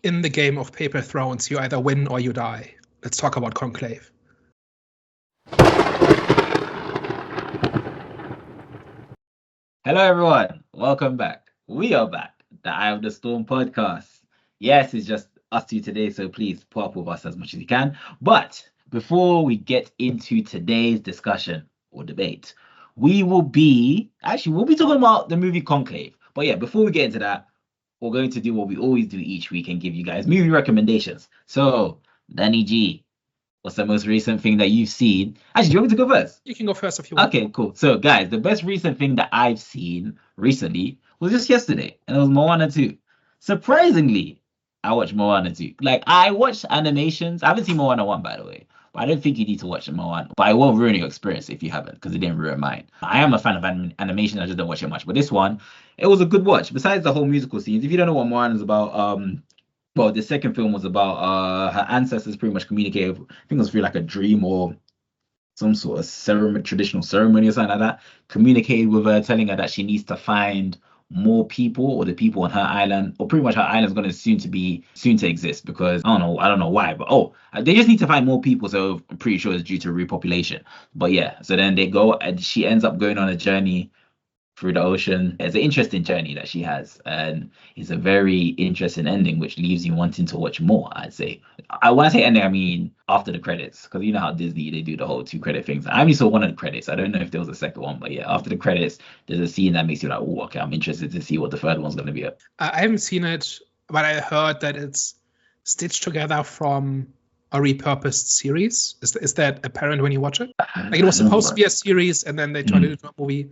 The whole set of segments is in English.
in the game of Paper Thrones, you either win or you die. Let's talk about Conclave. Hello, everyone. Welcome back. We are back. The Eye of the Storm podcast. Yes, it's just us two today, so please put up with us as much as you can. But before we get into today's discussion or debate, we'll be talking about the movie Conclave. But yeah, before we get into that, we're going to do what we always do each week and give you guys movie recommendations. So, Danny G, what's the most recent thing that you've seen? Actually, do you want me to go first? You can go first if you want. Okay, cool. So, guys, the best recent thing that I've seen recently was just yesterday, and it was Moana 2. Surprisingly, I watched Moana 2. Like, I watched animations. I haven't seen Moana 1, by the way, but I don't think you need to watch Moana. But I won't ruin your experience if you haven't, because it didn't ruin mine. I am a fan of animation. I just don't watch it much. But this one, it was a good watch. Besides the whole musical scenes, if you don't know what Moana is about, well, the second film was about her ancestors pretty much communicated. I think it was through like a dream or some sort of traditional ceremony or something like that. Communicated with her, telling her that she needs to find more people, or the people on her island, or pretty much her island's going to soon to exist, because I don't know why, but they just need to find more people. So I'm pretty sure it's due to repopulation. But yeah, so then they go, and she ends up going on a journey through the ocean. It's an interesting journey that she has, and it's a very interesting ending, which leaves you wanting to watch more, I'd say. When I say ending, I mean after the credits, because you know how Disney, they do the whole 2 credit things. I only saw one of the credits. I don't know if there was a second one, but yeah, after the credits, there's a scene that makes you like, oh, okay, I'm interested to see what the third one's going to be. I haven't seen it, but I heard that it's stitched together from a repurposed series. Is that apparent when you watch it? Like, it was supposed to be a series, and then they turned it into a movie.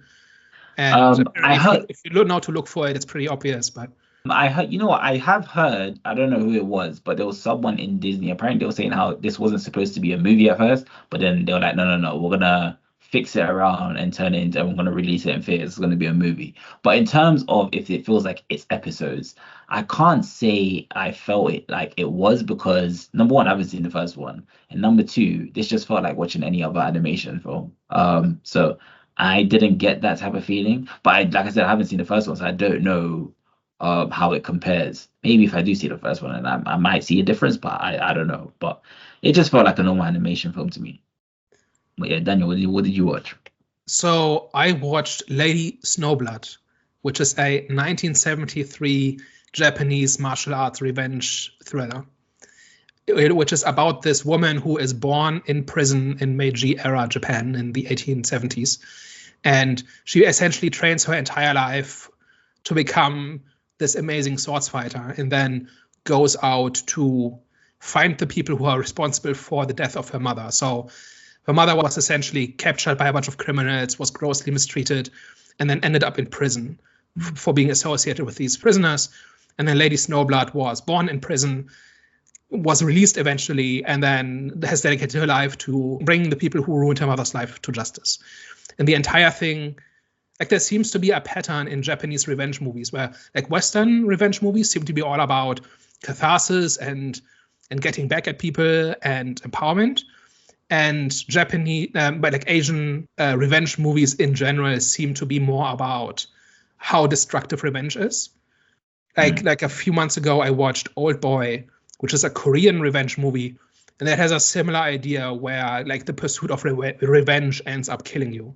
And I heard, if you know to look for it, it's pretty obvious. But I heard, you know what? I have heard. I don't know who it was, but there was someone in Disney. Apparently, they were saying how this wasn't supposed to be a movie at first, but then they were like, no, we're gonna fix it around and turn it into, and we're gonna release it in theaters. It's gonna be a movie. But in terms of if it feels like it's episodes, I can't say I felt it like it was, because number one, I haven't seen the first one, and number two, this just felt like watching any other animation film. So I didn't get that type of feeling. But like I said, I haven't seen the first one, so I don't know how it compares. Maybe if I do see the first one, and I might see a difference, but I don't know. But it just felt like a normal animation film to me. But yeah, Daniel, what did you watch? So I watched Lady Snowblood, which is a 1973 Japanese martial arts revenge thriller, which is about this woman who is born in prison in Meiji-era Japan in the 1870s. And she essentially trains her entire life to become this amazing swords fighter, and then goes out to find the people who are responsible for the death of her mother. So her mother was essentially captured by a bunch of criminals, was grossly mistreated, and then ended up in prison for being associated with these prisoners. And then Lady Snowblood was born in prison, was released eventually, and then has dedicated her life to bringing the people who ruined her mother's life to justice. And the entire thing, like, there seems to be a pattern in Japanese revenge movies where, like, Western revenge movies seem to be all about catharsis and getting back at people and empowerment. And Japanese, but like Asian revenge movies in general seem to be more about how destructive revenge is. Like a few months ago, I watched Old Boy, which is a Korean revenge movie, and that has a similar idea where, like, the pursuit of revenge ends up killing you,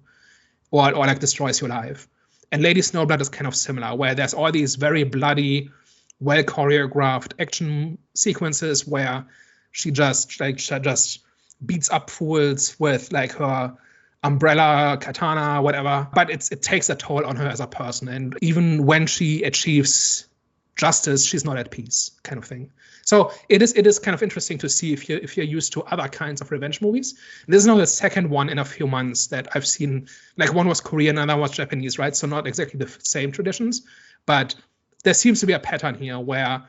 or like destroys your life. And Lady Snowblood is kind of similar, where there's all these very bloody, well choreographed action sequences where she just beats up fools with like her umbrella, katana, whatever. But it takes a toll on her as a person, and even when she achieves justice, she's not at peace, kind of thing. So it is kind of interesting to see if you're used to other kinds of revenge movies. This is now the second one in a few months that I've seen. Like, one was Korean, another was Japanese, right? So not exactly the same traditions, but there seems to be a pattern here where,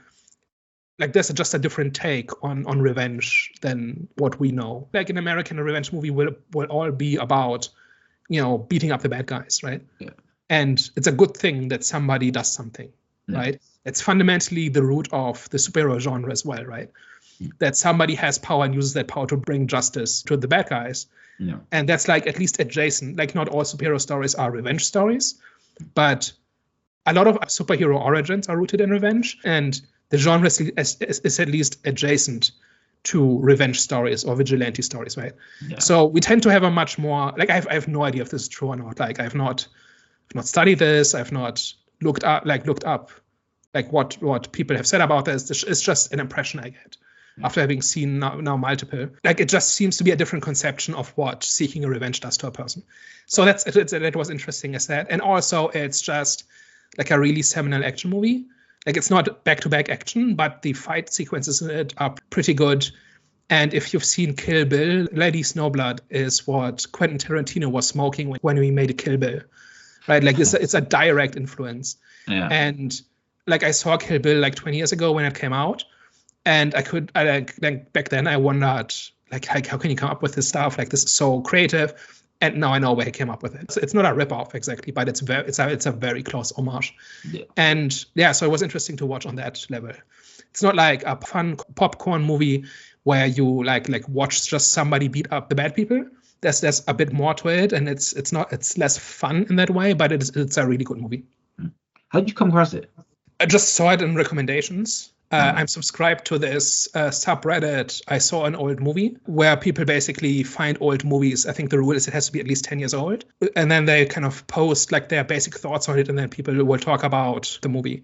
like, there's just a different take on revenge than what we know. Like, in American, a revenge movie will all be about, beating up the bad guys, right? Yeah. And it's a good thing that somebody does something, right? It's fundamentally the root of the superhero genre as well, right? That somebody has power and uses that power to bring justice to the bad guys. Yeah. And that's, like, at least adjacent. Like, not all superhero stories are revenge stories, but a lot of superhero origins are rooted in revenge. And the genre is at least adjacent to revenge stories or vigilante stories, right? Yeah. So we tend to have a much more, like, I have no idea if this is true or not. Like, I've not studied this. I've not looked up like what people have said about this. It's just an impression I get after having seen now multiple. Like, it just seems to be a different conception of what seeking a revenge does to a person. So that was interesting as that. And also it's just like a really seminal action movie. Like, it's not back-to-back action, but the fight sequences in it are pretty good. And if you've seen Kill Bill, Lady Snowblood is what Quentin Tarantino was smoking when we made a Kill Bill, right? Like, it's a direct influence. Yeah. And like, I saw Kill Bill like 20 years ago when it came out, and like back then I wondered like how can you come up with this stuff? Like, this is so creative. And now I know where he came up with it. So it's not a rip-off exactly, but it's a very close homage. Yeah. And yeah, so it was interesting to watch on that level. It's not like a fun popcorn movie where you like watch just somebody beat up the bad people. There's a bit more to it, and it's less fun in that way, but it's a really good movie. How did you come across it? I just saw it in recommendations. I'm subscribed to this subreddit. I saw an old movie where people basically find old movies. I think the rule is it has to be at least 10 years old. And then they kind of post like their basic thoughts on it, and then people will talk about the movie.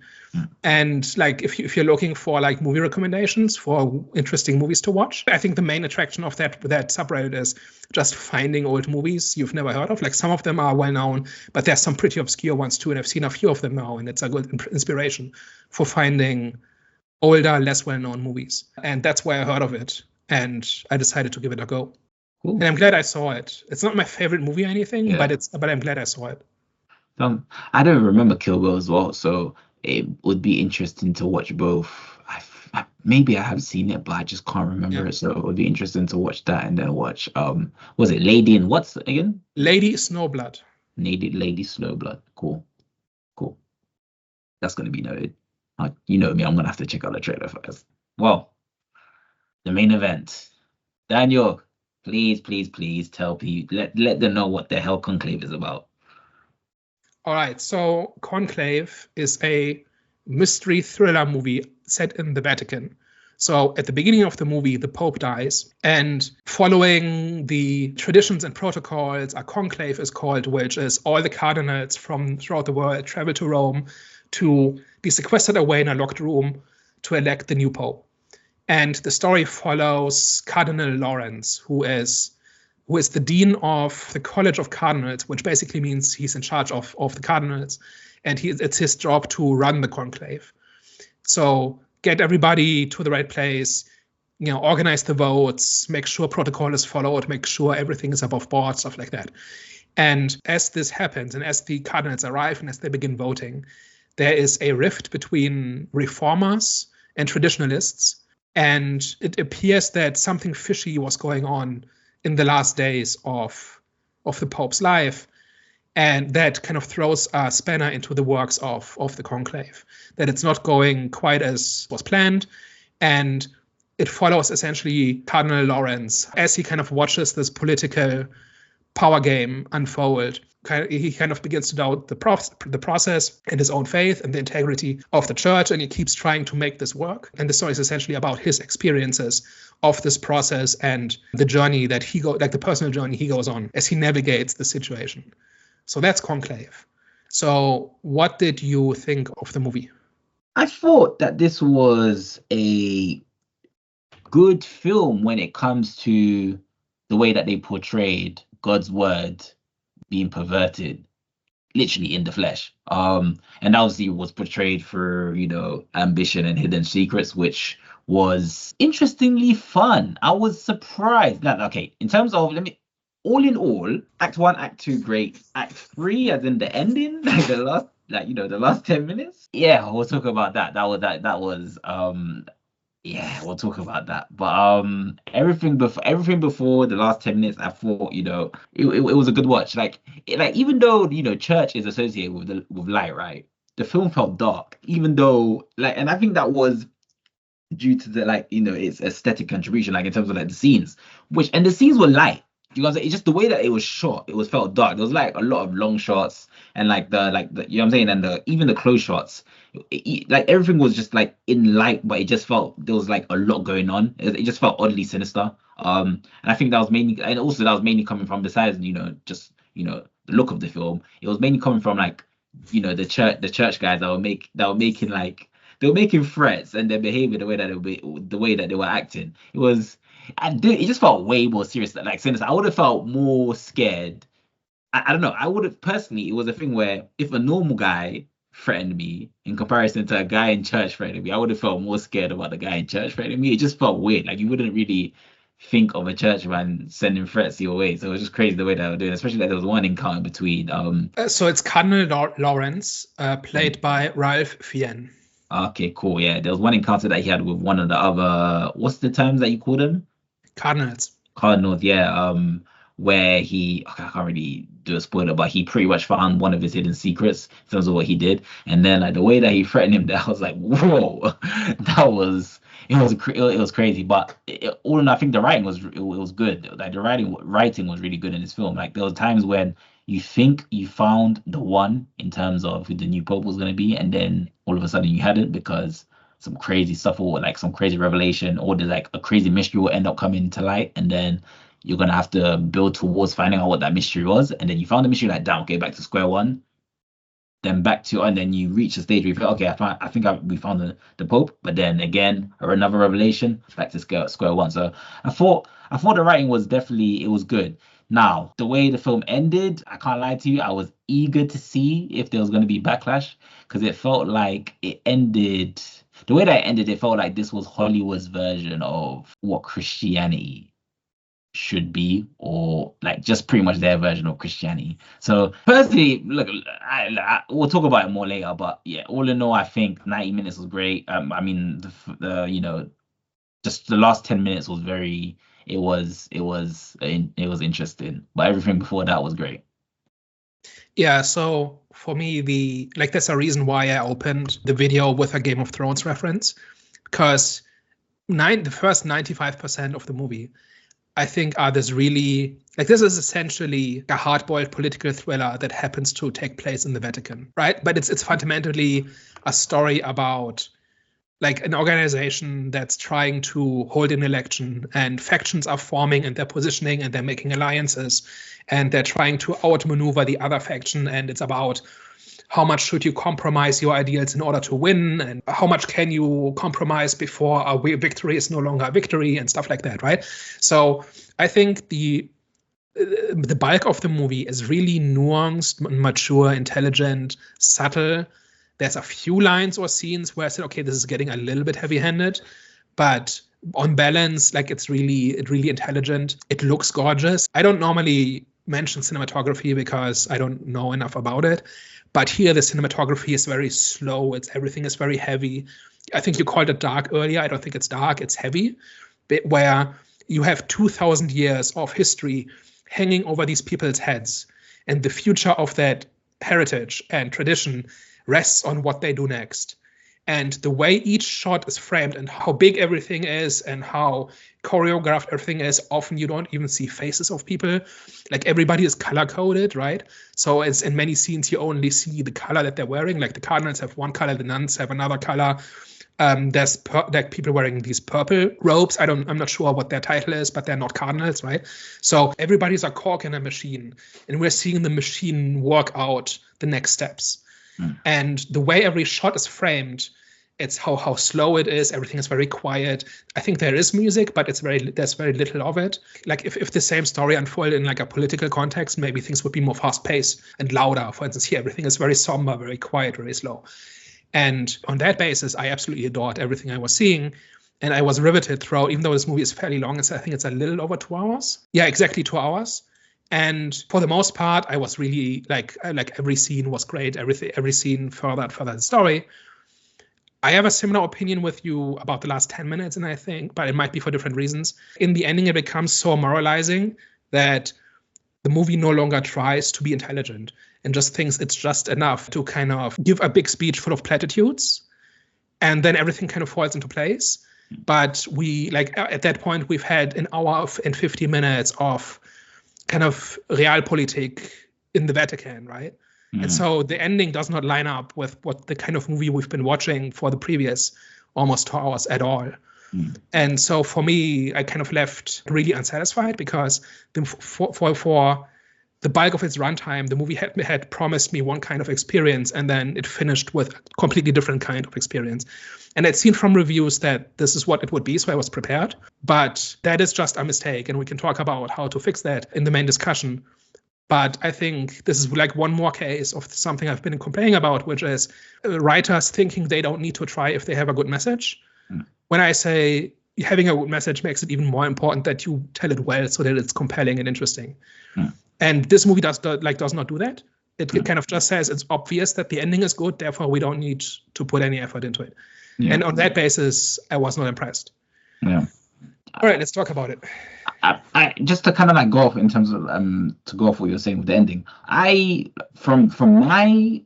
And like, if you're looking for like movie recommendations for interesting movies to watch, I think the main attraction of that subreddit is just finding old movies you've never heard of. Like, some of them are well known, but there's some pretty obscure ones too. And I've seen a few of them now, and it's a good inspiration for finding older, less well-known movies. And that's why I heard of it, and I decided to give it a go. Cool. And I'm glad I saw it. It's not my favorite movie or anything, but I'm glad I saw it. I don't remember Kill Bill as well, so it would be interesting to watch both. Maybe I have seen it, but I just can't remember it. So it would be interesting to watch that, and then watch was it Lady and what's again? Lady Snowblood. Lady Snowblood. Cool. That's gonna be noted. You know me, I'm gonna have to check out the trailer first. Well, the main event. Daniel, please tell people, let them know what the hell Conclave is about. All right, so Conclave is a mystery thriller movie set in the Vatican. So at the beginning of the movie, the Pope dies, and following the traditions and protocols, a conclave is called, which is all the cardinals from throughout the world travel to Rome to be sequestered away in a locked room to elect the new Pope. And the story follows Cardinal Lawrence, who is the dean of the College of Cardinals, which basically means he's in charge of the cardinals, and it's his job to run the conclave. So get everybody to the right place, organize the votes, make sure protocol is followed, make sure everything is above board, stuff like that. And as this happens, and as the cardinals arrive and as they begin voting, there is a rift between reformers and traditionalists, and it appears that something fishy was going on in the last days of the Pope's life, and that kind of throws a spanner into the works of the conclave, that it's not going quite as was planned, and it follows essentially Cardinal Lawrence as he kind of watches this political power game unfold. He kind of begins to doubt the process and his own faith and the integrity of the church, and he keeps trying to make this work. And the story is essentially about his experiences of this process and the journey that the personal journey he goes on as he navigates the situation. So that's Conclave. So what did you think of the movie? I thought that this was a good film when it comes to the way that they portrayed God's word being perverted, literally in the flesh. And obviously it was portrayed for, ambition and hidden secrets, which was interestingly fun. I was surprised. In terms of, all in all, Act 1, Act 2, great. Act 3, as in the ending, the last 10 minutes. Yeah, we'll talk about that. We'll talk about that. But everything before the last 10 minutes, I thought, it was a good watch. Even though church is associated with light, right? The film felt dark, even though and I think that was due to the its aesthetic contribution, in terms of the scenes, and the scenes were light. You guys, it's just the way that it was shot. It was felt dark. There was like a lot of long shots and like the you know what I'm saying, and even the close shots. Like everything was just like in light, but it just felt there was like a lot going on. It just felt oddly sinister. And I think that was mainly, and also that was mainly coming from, besides just the look of the film. It was mainly coming from like the church guys that were making like they were making threats, and their behavior, the way that they were acting. It just felt way more serious. Like sinister. I would have felt more scared. I don't know. I would have personally. It was a thing where if a normal guy threatened me in comparison to a guy in church threatening me, I would have felt more scared about the guy in church threatening me. It just felt weird. Like you wouldn't really think of a churchman sending threats your way. So it was just crazy the way they were doing it, especially that there was one encounter between. So it's Cardinal Lawrence, played by Ralph Fiennes. Okay, cool. Yeah, there was one encounter that he had with one of the other. What's the terms that you call them? Cardinals. Cardinals, yeah. Where I can't really do a spoiler, but he pretty much found one of his hidden secrets in terms of what he did, and then like the way that he threatened him, that was like, whoa, it was crazy. But all in all, I think the writing was good. Like the writing was really good in this film. Like there were times when you think you found the one in terms of who the new pope was going to be, and then all of a sudden you hadn't, because some crazy stuff or like some crazy revelation or there's like a crazy mystery will end up coming to light, and then you're gonna have to build towards finding out what that mystery was. And then you found the mystery, like, damn, okay, back to square one. Then and then you reach a stage where you feel, okay, we found the Pope. But then again, or another revelation, back to square one. So I thought the writing was definitely, it was good. Now, the way the film ended, I can't lie to you, I was eager to see if there was going to be backlash, because it felt like it ended, the way that it ended, it felt like this was Hollywood's version of what Christianity should be, or like just pretty much their version of Christianity. So personally, look, we'll talk about it more later, but yeah, all in all, I think 90 minutes was great. I mean, just the last 10 minutes was it was interesting, but everything before that was great. Yeah, so for me, there's a reason why I opened the video with a Game of Thrones reference, because the first 95% of the movie, I think, are this is essentially a hard-boiled political thriller that happens to take place in the Vatican, right? But it's fundamentally a story about like an organization that's trying to hold an election, and factions are forming and they're positioning and they're making alliances and they're trying to outmaneuver the other faction. And it's about how much should you compromise your ideals in order to win, and how much can you compromise before a victory is no longer a victory, and stuff like that, right? So I think the bulk of the movie is really nuanced, mature, intelligent, subtle. There's a few lines or scenes where I said, okay, this is getting a little bit heavy-handed, but on balance, like it's really intelligent. It looks gorgeous. I don't normally mention cinematography because I don't know enough about it. But here the cinematography is very slow. Everything is very heavy. I think you called it dark earlier. I don't think it's dark. It's heavy, where you have 2,000 years of history hanging over these people's heads. And the future of that heritage and tradition rests on what they do next. And the way each shot is framed and how big everything is and how choreographed everything is, often you don't even see faces of people. Like everybody is color coded, right? So it's in many scenes you only see the color that they're wearing. Like the cardinals have one color, the nuns have another color. There's like people wearing these purple robes. I'm not sure what their title is, but they're not cardinals, right? So everybody's a cog in a machine, and we're seeing the machine work out the next steps. And the way every shot is framed, it's how slow it is. Everything is very quiet. I think there is music, but there's very little of it. Like if the same story unfolded in like a political context, maybe things would be more fast-paced and louder. For instance, here everything is very somber, very quiet, very slow. And on that basis, I absolutely adored everything I was seeing. And I was riveted throughout, even though this movie is fairly long. I think it's a little over 2 hours. Yeah, exactly 2 hours. And for the most part, I was really like every scene was great. Every scene furthered the story. I have a similar opinion with you about the last 10 minutes, and I think, but it might be for different reasons. In the ending, it becomes so moralizing that the movie no longer tries to be intelligent and just thinks it's just enough to kind of give a big speech full of platitudes, and then everything kind of falls into place. But at that point, we've had an hour and 50 minutes of kind of realpolitik in the Vatican, right? And so the ending does not line up with what the kind of movie we've been watching for the previous almost 2 hours at all. And so for me, I kind of left really unsatisfied because for the bulk of its runtime, the movie had promised me one kind of experience, and then it finished with a completely different kind of experience. And I'd seen from reviews that this is what it would be, so I was prepared. But that is just a mistake, and we can talk about how to fix that in the main discussion. But I think this is like one more case of something I've been complaining about, which is writers thinking they don't need to try if they have a good message. When I say having a good message makes it even more important that you tell it well so that it's compelling and interesting. And this movie does not do that. It kind of just says it's obvious that the ending is good, therefore we don't need to put any effort into it. And on that basis, I was not impressed. Yeah. All right, let's talk about it. I just to kind of like go off in terms of to go off what you're saying with the ending. From my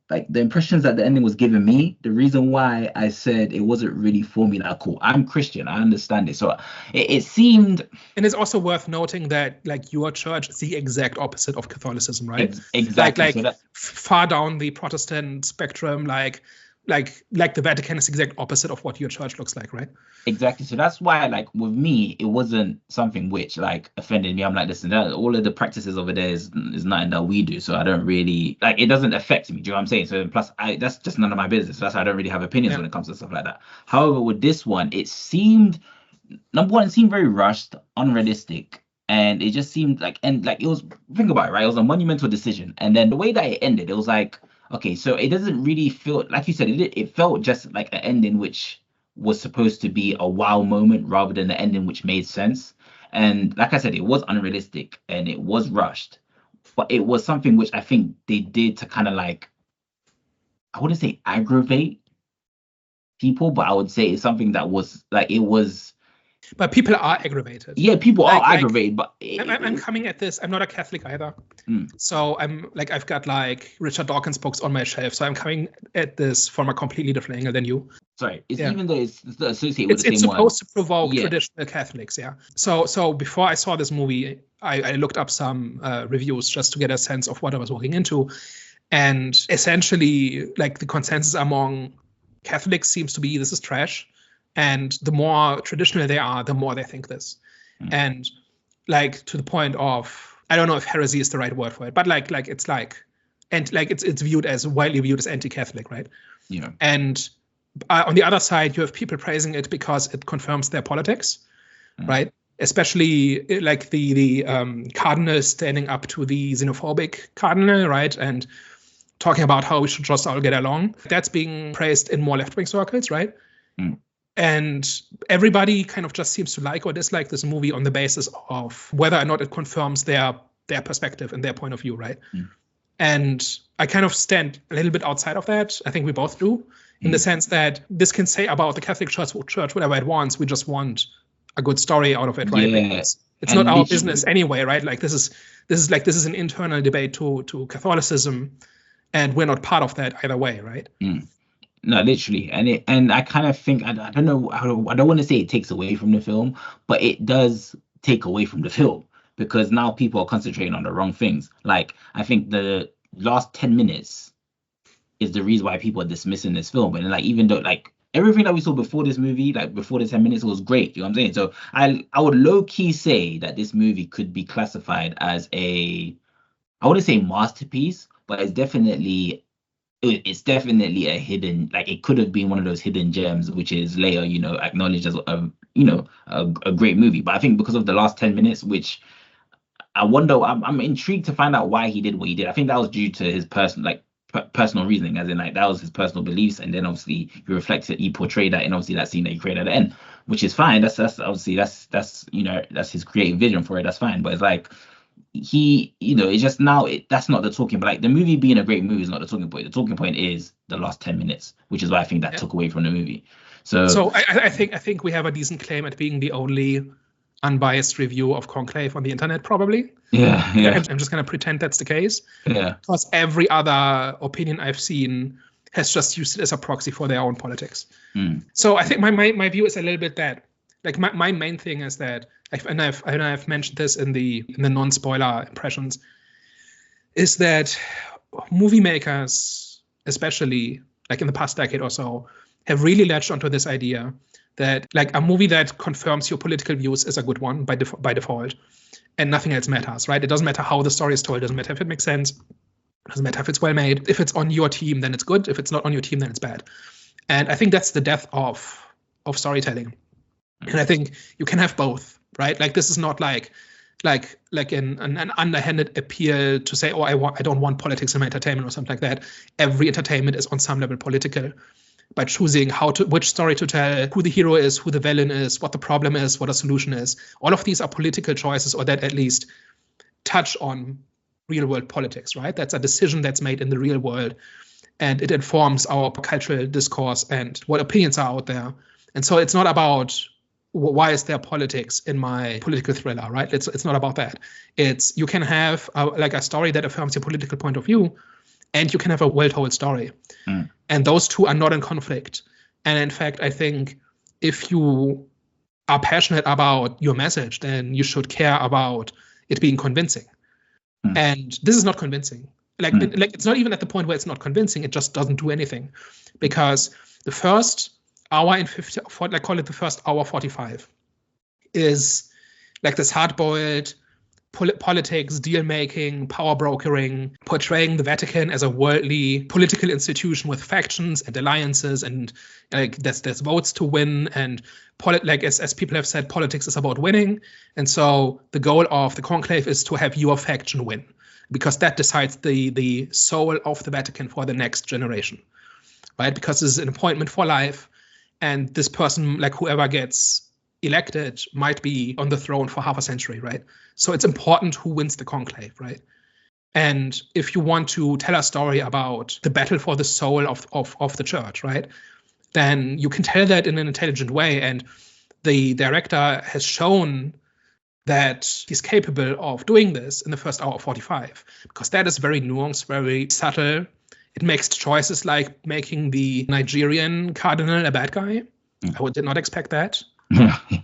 like the impressions that the ending was giving me, the reason why I said it wasn't really for me that cool. I'm Christian, I understand it. So it seemed, and it's also worth noting that like your church is the exact opposite of Catholicism, right? Exactly. Like so far down the Protestant spectrum, like the Vatican is the exact opposite of what your church looks like, right? Exactly. So that's why, like, with me, it wasn't something which like offended me. I'm like, listen, all of the practices over there is nothing that we do, so I don't really like. It doesn't affect me. Do you know what I'm saying? So plus, that's just none of my business. So that's why I don't really have opinions when it comes to stuff like that. However, with this one, it seemed, number one, it seemed very rushed, unrealistic. And it just seemed like, and like it was, think about it, right? It was a monumental decision. And then the way that it ended, it was like, okay, so it doesn't really feel, like you said, it felt just like an ending which was supposed to be a wow moment rather than an ending which made sense. And like I said, it was unrealistic and it was rushed, but it was something which I think they did to kind of like, I wouldn't say aggravate people, but I would say it's something that was like, it was. But people are aggravated. Yeah, people are aggravated, but I'm coming at this. I'm not a Catholic either, so I've got like Richard Dawkins books on my shelf. So I'm coming at this from a completely different angle than you. Sorry, even though it's associated with the same one. It's supposed to provoke traditional Catholics, yeah. So before I saw this movie, I looked up some reviews just to get a sense of what I was walking into, and essentially, like the consensus among Catholics seems to be this is trash. And the more traditional they are, the more they think this. And like to the point of, I don't know if heresy is the right word for it, but like it's like, and like it's viewed as widely viewed as anti-Catholic, right? Yeah. And on the other side, you have people praising it because it confirms their politics, right? Especially like the cardinal standing up to the xenophobic cardinal, right? And talking about how we should just all get along. That's being praised in more left-wing circles, right? And everybody kind of just seems to like or dislike this movie on the basis of whether or not it confirms their perspective and their point of view, right? And I kind of stand a little bit outside of that. I think we both do, in the sense that this can say about the Catholic Church whatever it wants. We just want a good story out of it, right? Yeah. It's not our business anyway, right? Like this is an internal debate to Catholicism, and we're not part of that either way, right? No, literally, and I kind of think I don't know. I don't want to say it takes away from the film, but it does take away from the film because now people are concentrating on the wrong things. Like I think the last 10 minutes is the reason why people are dismissing this film. And like even though like everything that we saw before this movie, like before the 10 minutes, was great. You know what I'm saying? So I would low key say that this movie could be classified as I wouldn't say masterpiece, but it's definitely a hidden, like it could have been one of those hidden gems, which is later, acknowledged as a great movie. But I think because of the last 10 minutes, which I wonder, I'm intrigued to find out why he did what he did. I think that was due to his personal reasoning, as in like that was his personal beliefs, and then obviously he portrayed that in obviously that scene that he created at the end, which is fine. That's obviously that's his creative vision for it. That's fine. But it's like it's just now that's not the talking. But like the movie being a great movie is not the talking point. The talking point is the last 10 minutes, which is why I think that took away from the movie. So I think we have a decent claim at being the only unbiased review of Conclave on the internet, probably. Yeah. I'm just going to pretend that's the case. Yeah. Because every other opinion I've seen has just used it as a proxy for their own politics. So I think my view is a little bit that, like my main thing is that, I've mentioned this in the non-spoiler impressions, is that movie makers, especially like in the past decade or so, have really latched onto this idea that like a movie that confirms your political views is a good one by default, and nothing else matters, right? It doesn't matter how the story is told. It doesn't matter if it makes sense. It doesn't matter if it's well made. If it's on your team, then it's good. If it's not on your team, then it's bad. And I think that's the death of storytelling. And I think you can have both, right? Like this is not like an underhanded appeal to say, oh, I don't want politics in my entertainment or something like that. Every entertainment is on some level political, by choosing which story to tell, who the hero is, who the villain is, what the problem is, what a solution is. All of these are political choices, or that at least touch on real world politics, right? That's a decision that's made in the real world, and it informs our cultural discourse and what opinions are out there. And so it's not about why is there politics in my political thriller, right? It's not about that. It's, you can have a story that affirms your political point of view, and you can have a well-told story. And those two are not in conflict. And in fact, I think if you are passionate about your message, then you should care about it being convincing. And this is not convincing. It's not even at the point where it's not convincing. It just doesn't do anything, because the first hour and 50, call it the first hour 45, is like this hard-boiled politics, deal-making, power brokering, portraying the Vatican as a worldly political institution with factions and alliances, and like there's votes to win, and as people have said, politics is about winning. And so the goal of the conclave is to have your faction win, because that decides the soul of the Vatican for the next generation, right? Because this is an appointment for life, and this person, like whoever gets elected, might be on the throne for half a century, right? So it's important who wins the conclave, right? And if you want to tell a story about the battle for the soul of the church, right, then you can tell that in an intelligent way. And the director has shown that he's capable of doing this in the first hour 45, because that is very nuanced, very subtle. It makes choices like making the Nigerian cardinal a bad guy. I did not expect that.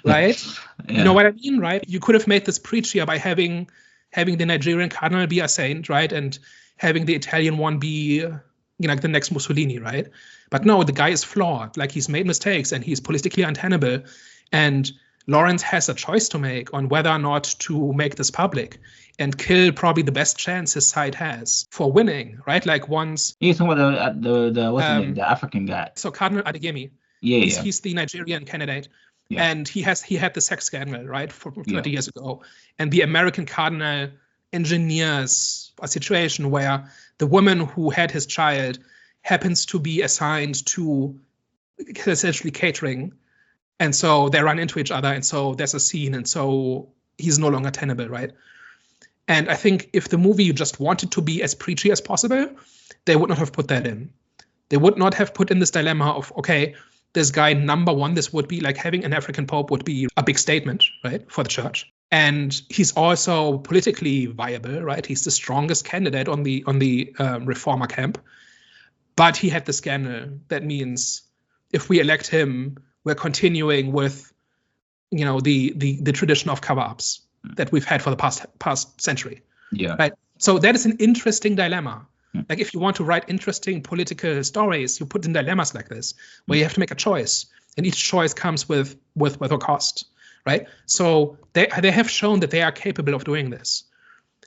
Right? Yeah. You know what I mean, right? You could have made this preachier by having the Nigerian cardinal be a saint, right? And having the Italian one be, like the next Mussolini, right? But no, the guy is flawed. Like, he's made mistakes and he's politically untenable. And Lawrence has a choice to make on whether or not to make this public and kill probably the best chance his side has for winning, right? Like once... You're talking about the what's his name? The African guy. So Cardinal Adeyemi. Yeah, he's the Nigerian candidate. Yeah. And he had the sex scandal, right, for 30 years ago. And the American cardinal engineers a situation where the woman who had his child happens to be assigned to essentially catering. And so they run into each other. And so there's a scene. And so he's no longer tenable, right? And I think if the movie just wanted to be as preachy as possible, they would not have put that in. They would not have put in this dilemma of, okay, this guy, number one, this would be like having an African pope would be a big statement, right, for the church. And he's also politically viable, right? He's the strongest candidate on the reformer camp. But he had the scandal. That means if we elect him, we're continuing with, the tradition of cover-ups that we've had for the past century. Yeah. Right. So that is an interesting dilemma. Like, if you want to write interesting political stories, you put in dilemmas like this, where you have to make a choice, and each choice comes with a cost, right? So they have shown that they are capable of doing this.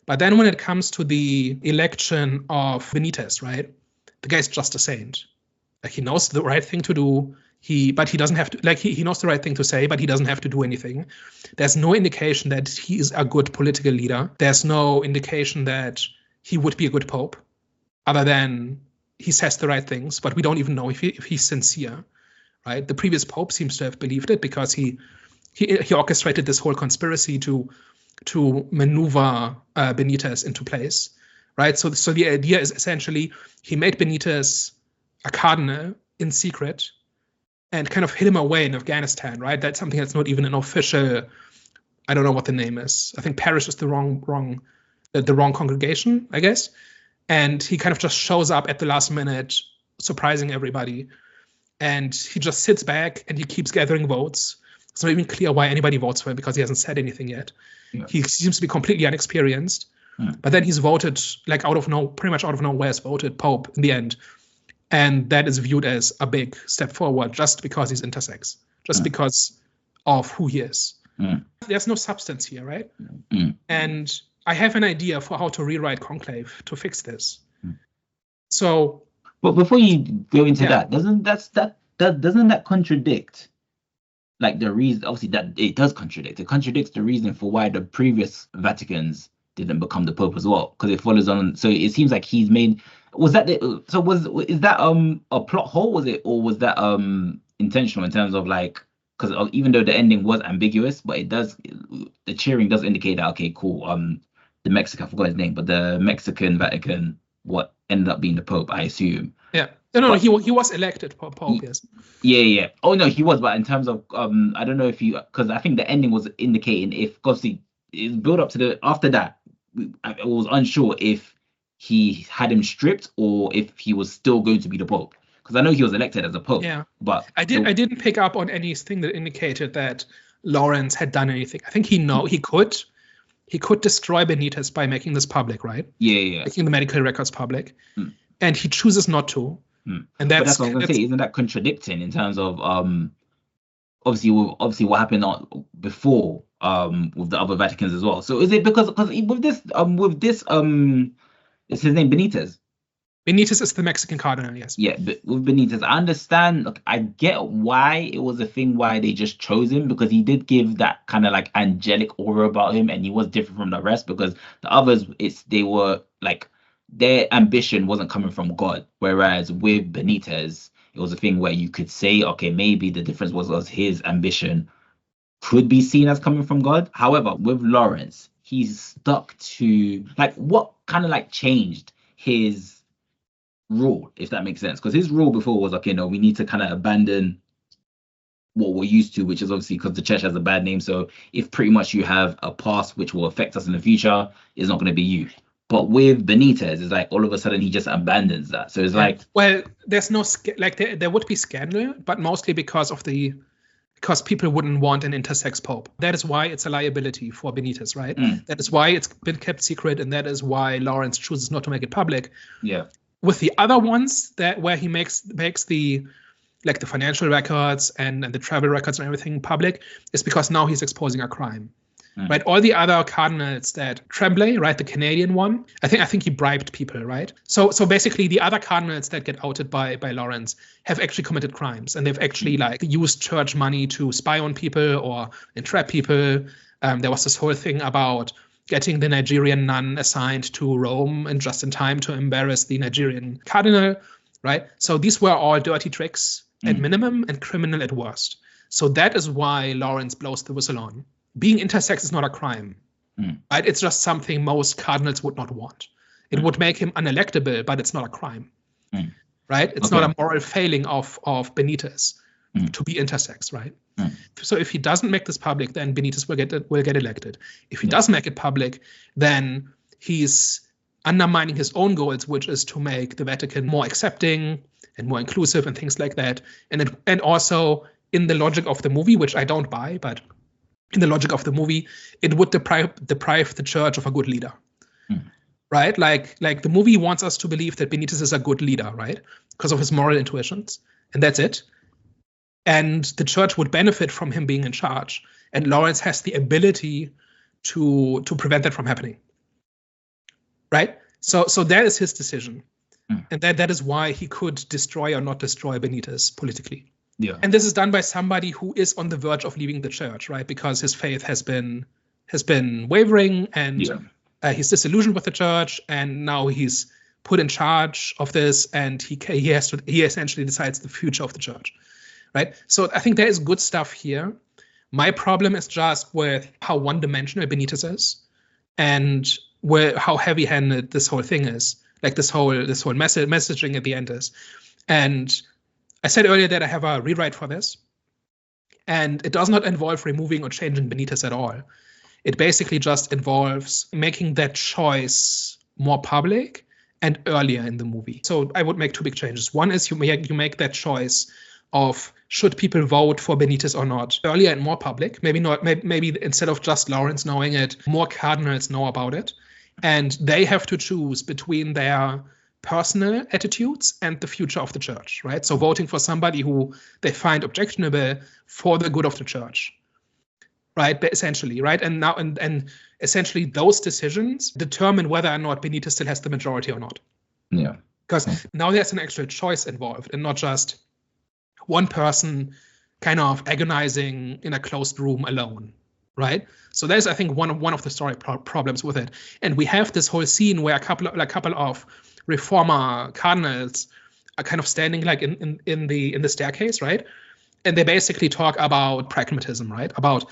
But then when it comes to the election of Benitez, right, the guy's just a saint. Like, he knows the right thing to do. But he doesn't have to, like, he knows the right thing to say, but he doesn't have to do anything. There's no indication that he is a good political leader. There's no indication that he would be a good pope, other than he says the right things, but we don't even know if he's sincere, right? The previous pope seems to have believed it, because he orchestrated this whole conspiracy to maneuver Benitez into place, right? So the idea is essentially he made Benitez a cardinal in secret and kind of hid him away in Afghanistan, right? That's something that's not even an official, I don't know what the name is. I think parish is the wrong congregation, I guess. And he kind of just shows up at the last minute, surprising everybody. And he just sits back and he keeps gathering votes. It's not even clear why anybody votes for him because he hasn't said anything yet. Yeah. He seems to be completely inexperienced. But then he's voted, like pretty much out of nowhere, has voted Pope in the end. And that is viewed as a big step forward just because he's intersex, just because of who he is. There's no substance here, right? And I have an idea for how to rewrite Conclave to fix this. So, but before you go into that, doesn't that contradict, like, the reason? Obviously, that it does contradict. It contradicts the reason for why the previous Vaticans didn't become the Pope as well, because it follows on. So it seems like he's made. Is that a plot hole? Was it, or was that intentional in terms of, like, because even though the ending was ambiguous, but the cheering does indicate that, okay, cool. The Mexican, I forgot his name, but the Mexican Vatican, what ended up being the Pope, I assume. Yeah. No, he was elected Pope, yes. Yeah. Oh no, he was, but in terms of I don't know if because I think the ending was indicating, if obviously it built up to after that, I was unsure if he had him stripped or if he was still going to be the Pope. Because I know he was elected as a Pope. Yeah. But I didn't pick up on anything that indicated that Lawrence had done anything. I think he could destroy Benitez by making this public, right? Yeah. Making the medical records public. And he chooses not to. And that's what I was going to say. Isn't that contradicting in terms of obviously what happened before with the other Vaticans as well? So is it because with this is his name Benitez? Benitez is the Mexican cardinal, yes. Yeah, but with Benitez, I understand. Look, I get why it was a thing, why they just chose him, because he did give that kind of like angelic aura about him, and he was different from the rest. Because the others, they were like, their ambition wasn't coming from God, whereas with Benitez, it was a thing where you could say, okay, maybe the difference was his ambition could be seen as coming from God. However, with Lawrence, he's stuck to, like, what kind of like changed his rule, if that makes sense? Because his rule before was, okay, no, we need to kind of abandon what we're used to, which is obviously because the church has a bad name. So if pretty much you have a past which will affect us in the future, it's not going to be you. But with Benitez, it's like all of a sudden he just abandons that. So it's like, well, there's no there would be scandal, but mostly because people wouldn't want an intersex pope. That is why it's a liability for Benitez, right? That is why it's been kept secret, and that is why Lawrence chooses not to make it public. Yeah. With the other ones where he makes the financial records and the travel records and everything public, is because now he's exposing a crime. Right, all the other cardinals that Tremblay, right, the Canadian one, I think he bribed people, right? So basically, the other cardinals that get outed by Lawrence have actually committed crimes, and they've actually used church money to spy on people or entrap people. There was this whole thing about getting the Nigerian nun assigned to Rome and just in time to embarrass the Nigerian cardinal, right? So these were all dirty tricks at minimum and criminal at worst. So that is why Lawrence blows the whistle on. Being intersex is not a crime, right? It's just something most cardinals would not want. It would make him unelectable, but it's not a crime, right? It's not a moral failing of Benitez to be intersex, right? So if he doesn't make this public, then Benitez will get elected. If he does make it public, then he's undermining his own goals, which is to make the Vatican more accepting and more inclusive and things like that. And also in the logic of the movie, which I don't buy, but in the logic of the movie, it would deprive the church of a good leader, right? Like the movie wants us to believe that Benitez is a good leader, right? Because of his moral intuitions, and that's it. And the church would benefit from him being in charge. And Lawrence has the ability to prevent that from happening, right? So that is his decision. And that is why he could destroy or not destroy Benitez politically. Yeah. And this is done by somebody who is on the verge of leaving the church, right? Because his faith has been wavering, and he's disillusioned with the church, and now he's put in charge of this, and he essentially decides the future of the church, right? So I think there is good stuff here. My problem is just with how one-dimensional Benitez is, and how heavy-handed this whole thing is, like this whole messaging at the end is, and I said earlier that I have a rewrite for this, and it does not involve removing or changing Benitez at all. It basically just involves making that choice more public and earlier in the movie. So I would make two big changes. One is you make that choice of should people vote for Benitez or not? Earlier and more public, maybe not. Maybe instead of just Lawrence knowing it, more cardinals know about it, and they have to choose between their personal attitudes and the future of the church, right? So voting for somebody who they find objectionable for the good of the church, right? But essentially, right? And now and essentially those decisions determine whether or not Benitez still has the majority or not. Yeah. Because now there's an actual choice involved and not just one person kind of agonizing in a closed room alone, right? So there's, I think, one of the story problems with it. And we have this whole scene where a couple of reformer cardinals are kind of standing like in the staircase, right? And they basically talk about pragmatism, right? About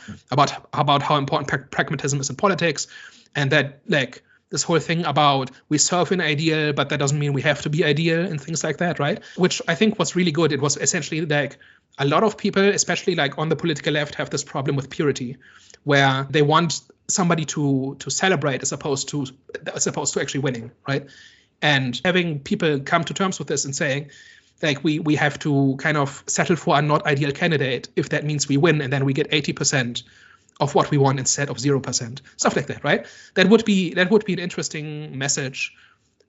how important pragmatism is in politics, and that like this whole thing about we serve an ideal, but that doesn't mean we have to be ideal and things like that, right? Which I think was really good. It was essentially like a lot of people, especially like on the political left, have this problem with purity, where they want somebody to celebrate as opposed to actually winning, right? And having people come to terms with this and saying, like, we have to kind of settle for a not ideal candidate if that means we win and then we get 80% of what we want instead of 0%, stuff like that, right? That would be an interesting message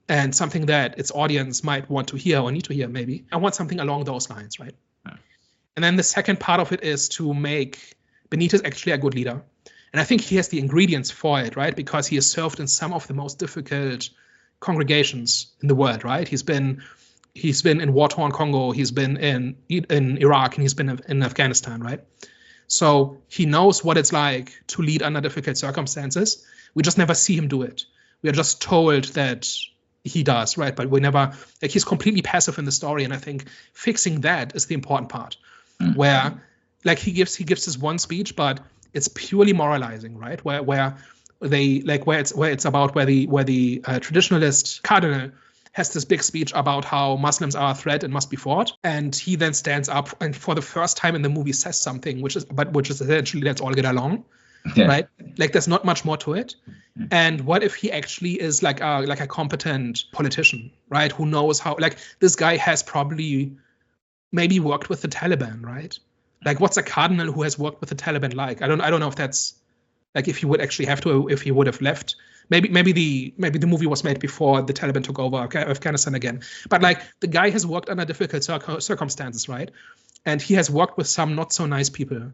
and something that its audience might want to hear or need to hear, maybe. I want something along those lines, right? Yeah. And then the second part of it is to make Benitez actually a good leader. And I think he has the ingredients for it, right? Because he has served in some of the most difficult congregations in the world, right? He's been in war-torn Congo, he's been in Iraq, and he's been in Afghanistan, right? So he knows what it's like to lead under difficult circumstances. We just never see him do it. We are just told that he does, right? But we never, like, he's completely passive in the story. And I think fixing that is the important part, where like he gives this one speech, but it's purely moralizing, right? Where it's about where the traditionalist cardinal has this big speech about how Muslims are a threat and must be fought, and he then stands up and for the first time in the movie says something which is essentially let's all get along, right? Like there's not much more to it. And what if he actually is like a competent politician, right? Who knows how? Like this guy has probably maybe worked with the Taliban, right? Like what's a cardinal who has worked with the Taliban like? I don't know if that's like if he would actually have to, if he would have left. Maybe the movie was made before the Taliban took over Afghanistan again. But like the guy has worked under difficult circumstances, right? And he has worked with some not so nice people.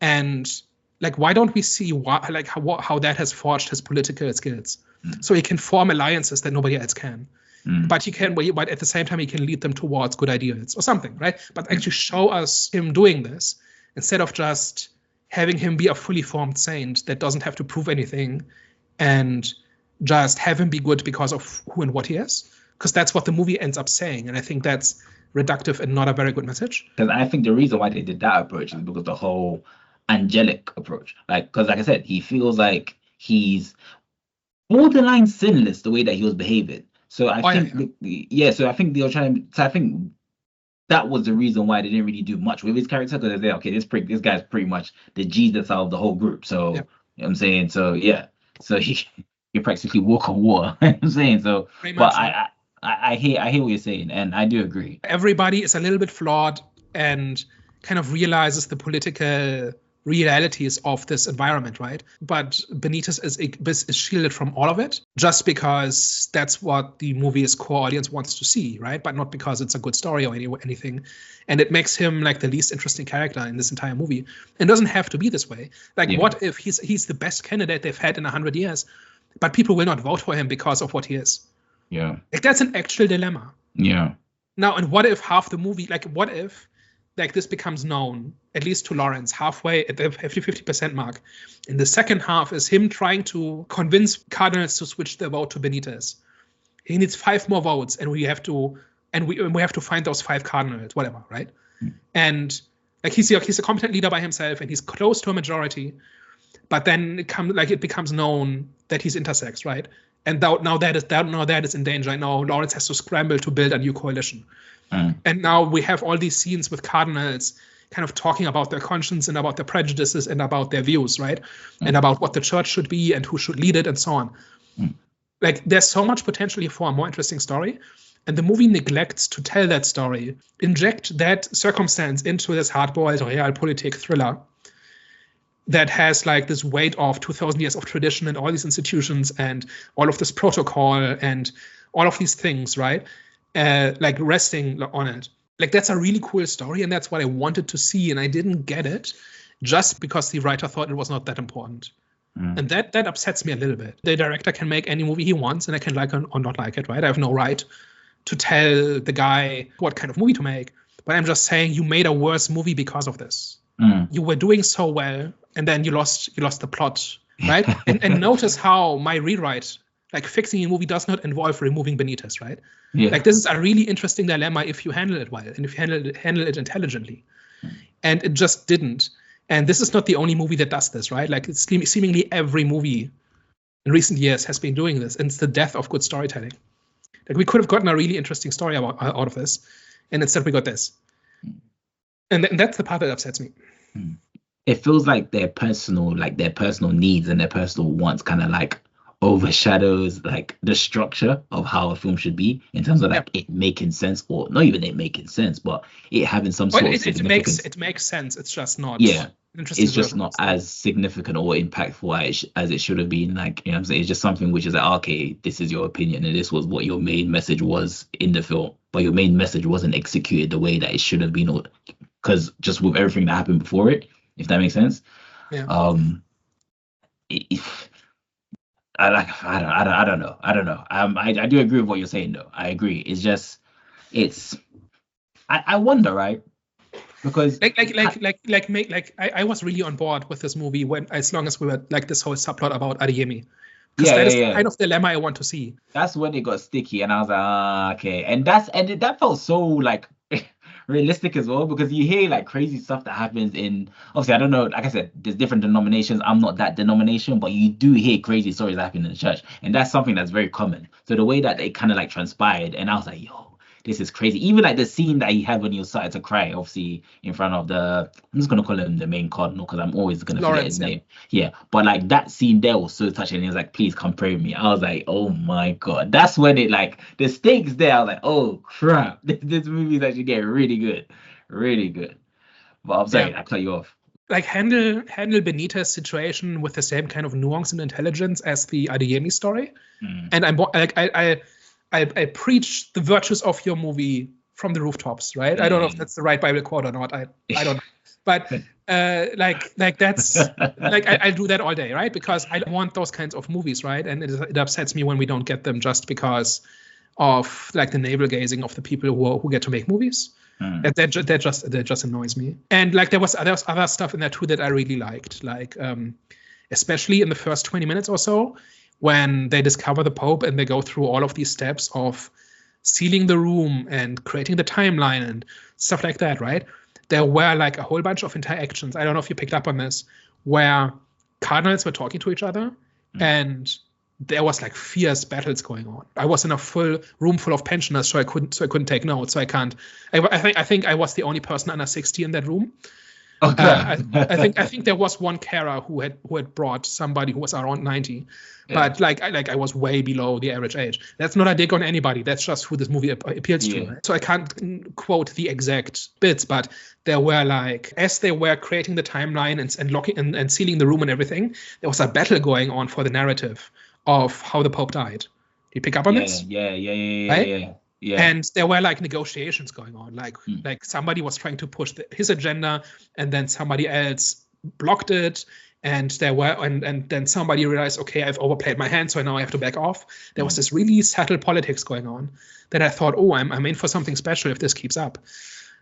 And like, why don't we see how that has forged his political skills? So he can form alliances that nobody else can. But but at the same time he can lead them towards good ideals or something, right? But actually show us him doing this instead of just having him be a fully formed saint that doesn't have to prove anything, and just have him be good because of who and what he is, because that's what the movie ends up saying, and I think that's reductive and not a very good message. Because I think the reason why they did that approach is because the whole angelic approach, like, because like I said, he feels like he's borderline sinless the way that he was behaving. So I think so I think they were trying. So I think that was the reason why they didn't really do much with his character, because they said, okay, this guy's pretty much the Jesus out of the whole group. So you know what I'm saying, so yeah. So he practically walk on water. You know what I'm saying, so but I hear what you're saying, and I do agree. Everybody is a little bit flawed and kind of realizes the political realities of this environment, right? But Benitez is shielded from all of it just because that's what the movie's core audience wants to see, right? But not because it's a good story or anything. And it makes him like the least interesting character in this entire movie. And doesn't have to be this way. Like, what if he's the best candidate they've had in 100 years, but people will not vote for him because of what he is? Yeah. Like, that's an actual dilemma. Yeah. Now, and what if half the movie, like, what if like this becomes known, at least to Lawrence, halfway at the 50% mark. And the second half is him trying to convince cardinals to switch their vote to Benitez. He needs 5 more votes, and we have to find those 5 cardinals, whatever, right? And like he's a competent leader by himself, and he's close to a majority. But then it becomes known that he's intersex, right? And now that is in danger. Now Lawrence has to scramble to build a new coalition. And now we have all these scenes with cardinals kind of talking about their conscience and about their prejudices and about their views, right? And about what the church should be and who should lead it and so on. Like, there's so much potentially for a more interesting story. And the movie neglects to tell that story, inject that circumstance into this hard-boiled realpolitik thriller that has like this weight of 2,000 years of tradition and all these institutions and all of this protocol and all of these things, right? Like resting on it. Like that's a really cool story, and that's what I wanted to see, and I didn't get it just because the writer thought it was not that important. And that upsets me a little bit. The director can make any movie he wants, and I can like or not like it, right? I have no right to tell the guy what kind of movie to make. But I'm just saying you made a worse movie because of this. You were doing so well, and then you lost the plot, right? and notice how my rewrite, like fixing a movie, does not involve removing Benitez, right? Yeah. Like this is a really interesting dilemma if you handle it well and if you handle it intelligently. And it just didn't. And this is not the only movie that does this, right? Like it's seemingly every movie in recent years has been doing this. And it's the death of good storytelling. Like we could have gotten a really interesting story out of this, and instead we got this. And that's the part that upsets me. It feels like their personal needs and their personal wants kind of like overshadows like the structure of how a film should be in terms of like it making sense, or not even it making sense, but it having some sort of significance. It makes sense. It's just not. It's just not as significant or impactful as it should have been. Like, you know what I'm saying? It's just something which is like, okay, this is your opinion and this was what your main message was in the film, but your main message wasn't executed the way that it should have been, because just with everything that happened before it, if that makes sense. Yeah. I don't know. I do agree with what you're saying though. I agree. It's just, I wonder, right? Because I was really on board with this movie as long as we were like this whole subplot about Adeyemi. Because that is the kind of dilemma I want to see. That's when it got sticky, and I was like, okay. And that felt so like realistic as well, because you hear like crazy stuff that happens in, obviously I don't know, like I said, there's different denominations. I'm not that denomination, but you do hear crazy stories happening in the church, and that's something that's very common. So the way that it kind of like transpired, and I was like, yo, this is crazy. Even like the scene that he had when he was starting to cry, obviously in front of I'm just gonna call him the main cardinal because I'm always gonna forget his name. Yeah, but like that scene there was so touching. He was like, please come pray with me. I was like, oh my god. That's when it like the stakes there. I was like, oh crap, this movie is actually getting really good, really good. But I'm sorry, I cut you off. Like handle Benitez's situation with the same kind of nuance and intelligence as the Adeyemi story. And I'm like I preach the virtues of your movie from the rooftops, right? I don't know if that's the right Bible quote or not. I don't know. But like that's like I do that all day, right? Because I want those kinds of movies, right? And it upsets me when we don't get them just because of like the navel gazing of the people who get to make movies. That just annoys me. And like there was other stuff in there too that I really liked, like especially in the first 20 minutes or so, when they discover the Pope and they go through all of these steps of sealing the room and creating the timeline and stuff like that, right? There were like a whole bunch of interactions, I don't know if you picked up on this, where cardinals were talking to each other and there was like fierce battles going on. I was in a full room full of pensioners, so I couldn't take notes. So I think I was the only person under 60 in that room. Okay. I think there was one carer who had brought somebody who was around 90, but I was way below the average age. That's not a dig on anybody. That's just who this movie appeals to. Right? So I can't quote the exact bits, but there were like, as they were creating the timeline and locking and sealing the room and everything, there was a battle going on for the narrative of how the Pope died. Do you pick up on this? Yeah. And there were like negotiations going on, like somebody was trying to push his agenda, and then somebody else blocked it, and then somebody realized, okay, I've overplayed my hand, so now I have to back off. There was this really subtle politics going on that I thought, oh, I'm in for something special if this keeps up,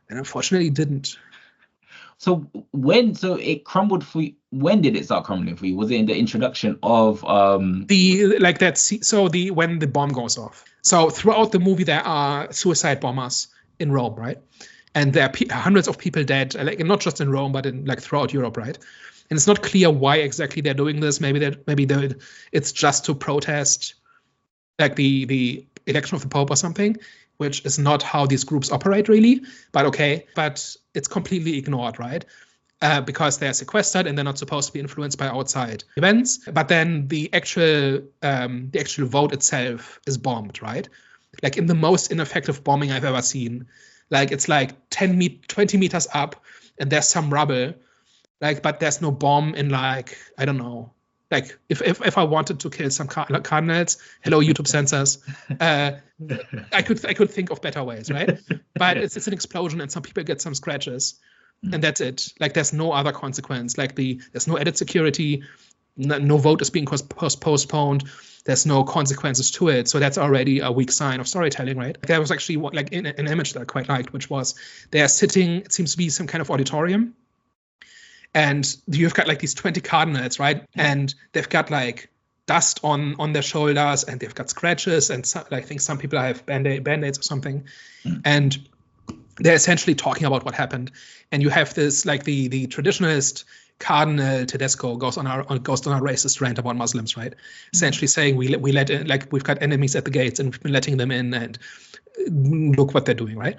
and unfortunately it didn't. So it crumbled for you. When did it start crumbling for you? Was it in the introduction of when the bomb goes off? So throughout the movie there are suicide bombers in Rome, right? And there are hundreds of people dead, like not just in Rome, but in like throughout Europe, right? And it's not clear why exactly they're doing this. Maybe it's just to protest like the election of the Pope or something, which is not how these groups operate really, but okay. But it's completely ignored, right? Because they're sequestered and they're not supposed to be influenced by outside events. But then the actual vote itself is bombed, right? like in the most ineffective bombing I've ever seen. Like it's like 20 meters up, and there's some rubble, like, but there's no bomb in, like, I don't know. Like if I wanted to kill some cardinals, hello YouTube censors, I could think of better ways, right? But it's an explosion, and some people get some scratches, and that's it. Like there's no other consequence. Like there's no added security, no vote is being postponed. There's no consequences to it. So that's already a weak sign of storytelling, right? There was actually like an image that I quite liked, which was they are sitting, it seems to be some kind of auditorium. And you've got like these 20 cardinals, right? And they've got like dust on their shoulders, and they've got scratches, and I think some people have band-aids or something. And they're essentially talking about what happened. And you have this, like the traditionalist Cardinal Tedesco goes on a racist rant about Muslims, right? Essentially saying we let in, like, we've got enemies at the gates and we've been letting them in, and look what they're doing, right?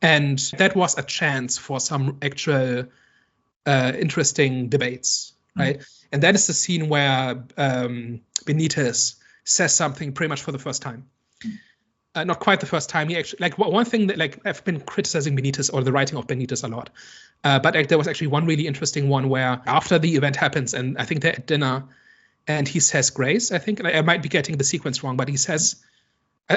And that was a chance for some actual interesting debates, right? And that is the scene where Benitez says something pretty much for the first time. Not quite the first time. He actually, like, one thing that, like, I've been criticizing Benitez or the writing of Benitez a lot, but there was actually one really interesting one where after the event happens, and I think they're at dinner, and he says grace. I think I might be getting the sequence wrong, but he says,